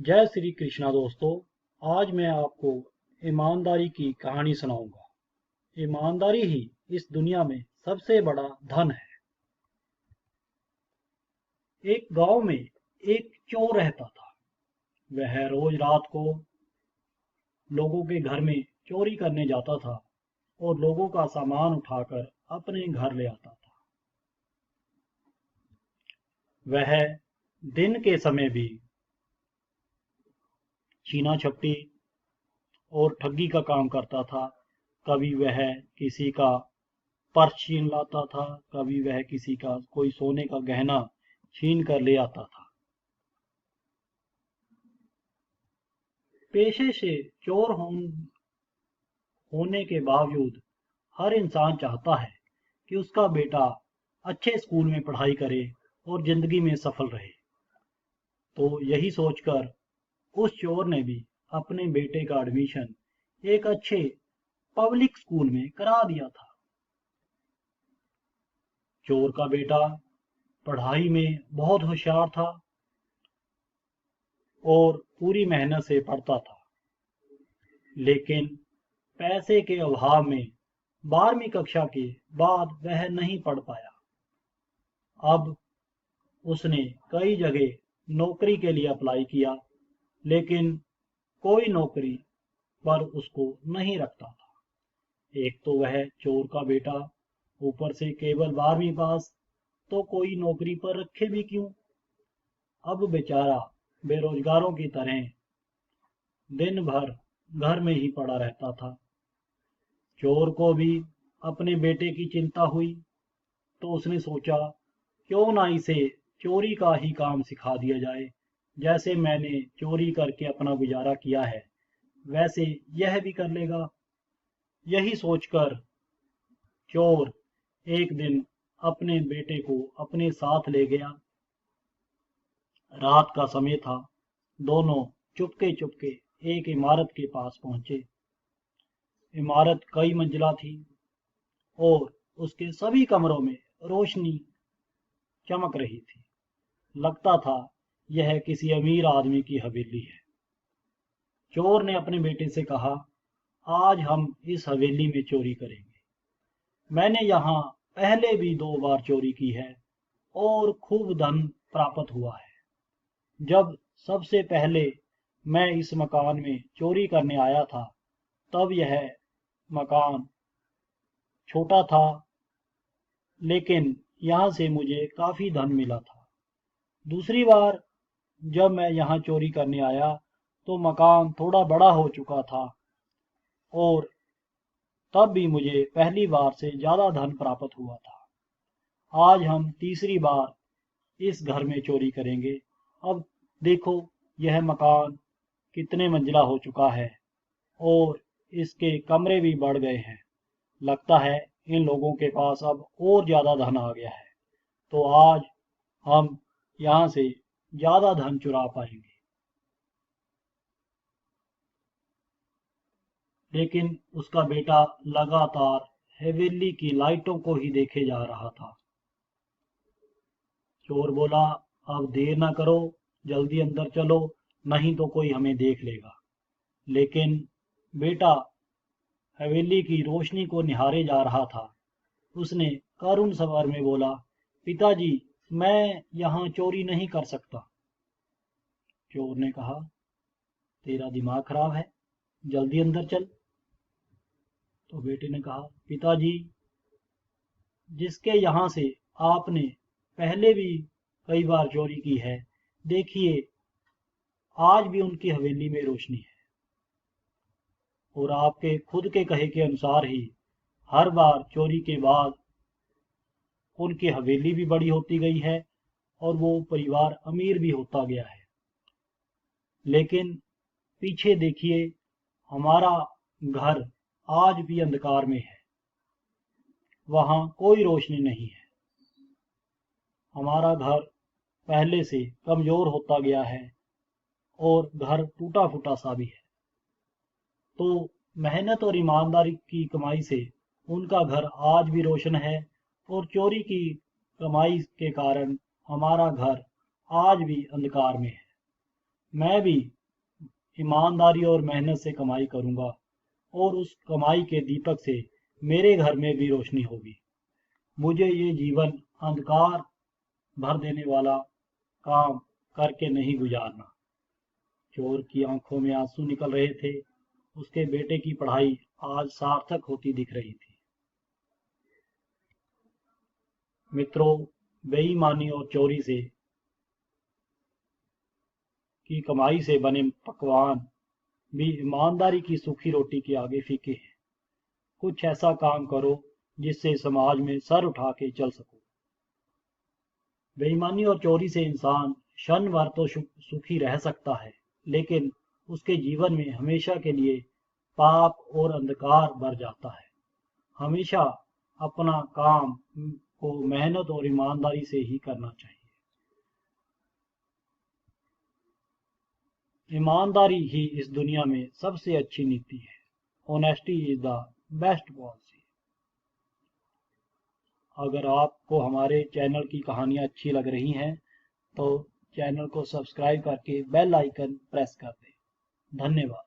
जय श्री कृष्णा दोस्तों। आज मैं आपको ईमानदारी की कहानी सुनाऊंगा। ईमानदारी ही इस दुनिया में सबसे बड़ा धन है। एक गांव में एक चोर रहता था। वह रोज रात को लोगों के घर में चोरी करने जाता था और लोगों का सामान उठाकर अपने घर ले आता था। वह दिन के समय भी छीना झपटी और ठगी का काम करता था। कभी वह किसी का पर्स छीन लाता था, कभी वह किसी का कोई सोने का गहना छीन कर ले आता था। पेशे से चोर होने के बावजूद हर इंसान चाहता है कि उसका बेटा अच्छे स्कूल में पढ़ाई करे और जिंदगी में सफल रहे। तो यही सोचकर उस चोर ने भी अपने बेटे का एडमिशन एक अच्छे पब्लिक स्कूल में करा दिया था। चोर का बेटा पढ़ाई में बहुत होशियार था और पूरी मेहनत से पढ़ता था, लेकिन पैसे के अभाव में 12वीं कक्षा के बाद वह नहीं पढ़ पाया। अब उसने कई जगह नौकरी के लिए अप्लाई किया, लेकिन कोई नौकरी पर उसको नहीं रखता था। एक तो वह चोर का बेटा, ऊपर से केवल 12वीं पास, तो कोई नौकरी पर रखे भी क्यों। अब बेचारा बेरोजगारों की तरह दिन भर घर में ही पड़ा रहता था। चोर को भी अपने बेटे की चिंता हुई, तो उसने सोचा क्यों ना इसे चोरी का ही काम सिखा दिया जाए। जैसे मैंने चोरी करके अपना गुजारा किया है, वैसे यह भी कर लेगा। यही सोचकर चोर एक दिन अपने बेटे को अपने साथ ले गया। रात का समय था। दोनों चुपके चुपके एक इमारत के पास पहुंचे। इमारत कई मंजिला थी और उसके सभी कमरों में रोशनी चमक रही थी। लगता था यह किसी अमीर आदमी की हवेली है। चोर ने अपने बेटे से कहा, आज हम इस हवेली में चोरी करेंगे। मैंने यहाँ पहले भी 2 बार चोरी की है और खूब धन प्राप्त हुआ है। जब सबसे पहले मैं इस मकान में चोरी करने आया था, तब यह मकान छोटा था, लेकिन यहाँ से मुझे काफी धन मिला था। दूसरी बार जब मैं यहाँ चोरी करने आया, तो मकान थोड़ा बड़ा हो चुका था और तब भी मुझे पहली बार से ज्यादा धन प्राप्त हुआ था। आज हम तीसरी बार इस घर में चोरी करेंगे। अब देखो यह मकान कितने मंजिला हो चुका है और इसके कमरे भी बढ़ गए हैं। लगता है इन लोगों के पास अब और ज्यादा धन आ गया है, तो आज हम यहाँ से ज्यादा धन चुरा पाएंगे। लेकिन उसका बेटा लगातार हवेली की लाइटों को ही देखे जा रहा था। चोर बोला, अब देर ना करो, जल्दी अंदर चलो, नहीं तो कोई हमें देख लेगा। लेकिन बेटा हवेली की रोशनी को निहारे जा रहा था। उसने करुण स्वर में बोला, पिताजी, मैं यहाँ चोरी नहीं कर सकता। चोर ने कहा, तेरा दिमाग खराब है, जल्दी अंदर चल। तो बेटे ने कहा, पिताजी, जिसके यहाँ से आपने पहले भी कई बार चोरी की है, देखिए आज भी उनकी हवेली में रोशनी है और आपके खुद के कहे के अनुसार ही हर बार चोरी के बाद उनकी हवेली भी बड़ी होती गई है और वो परिवार अमीर भी होता गया है। लेकिन पीछे देखिए, हमारा घर आज भी अंधकार में है, वहां कोई रोशनी नहीं है। हमारा घर पहले से कमजोर होता गया है और घर टूटा फूटा सा भी है। तो मेहनत और ईमानदारी की कमाई से उनका घर आज भी रोशन है और चोरी की कमाई के कारण हमारा घर आज भी अंधकार में है। मैं भी ईमानदारी और मेहनत से कमाई करूंगा और उस कमाई के दीपक से मेरे घर में भी रोशनी होगी। मुझे ये जीवन अंधकार भर देने वाला काम करके नहीं गुजारना। चोर की आंखों में आंसू निकल रहे थे। उसके बेटे की पढ़ाई आज सार्थक होती दिख रही थी। मित्रों, बेईमानी और चोरी से की कमाई से बने पकवान भी ईमानदारी की सूखी रोटी के आगे फीके हैं। कुछ ऐसा काम करो जिससे समाज में सर उठा के चल सको। बेईमानी और चोरी से इंसान क्षण भर तो सुखी रह सकता है, लेकिन उसके जीवन में हमेशा के लिए पाप और अंधकार भर जाता है। हमेशा अपना काम को मेहनत और ईमानदारी से ही करना चाहिए। ईमानदारी ही इस दुनिया में सबसे अच्छी नीति है। Honesty is the best policy. अगर आपको हमारे चैनल की कहानियाँ अच्छी लग रही हैं तो चैनल को सब्सक्राइब करके बेल आइकन प्रेस कर दें। धन्यवाद।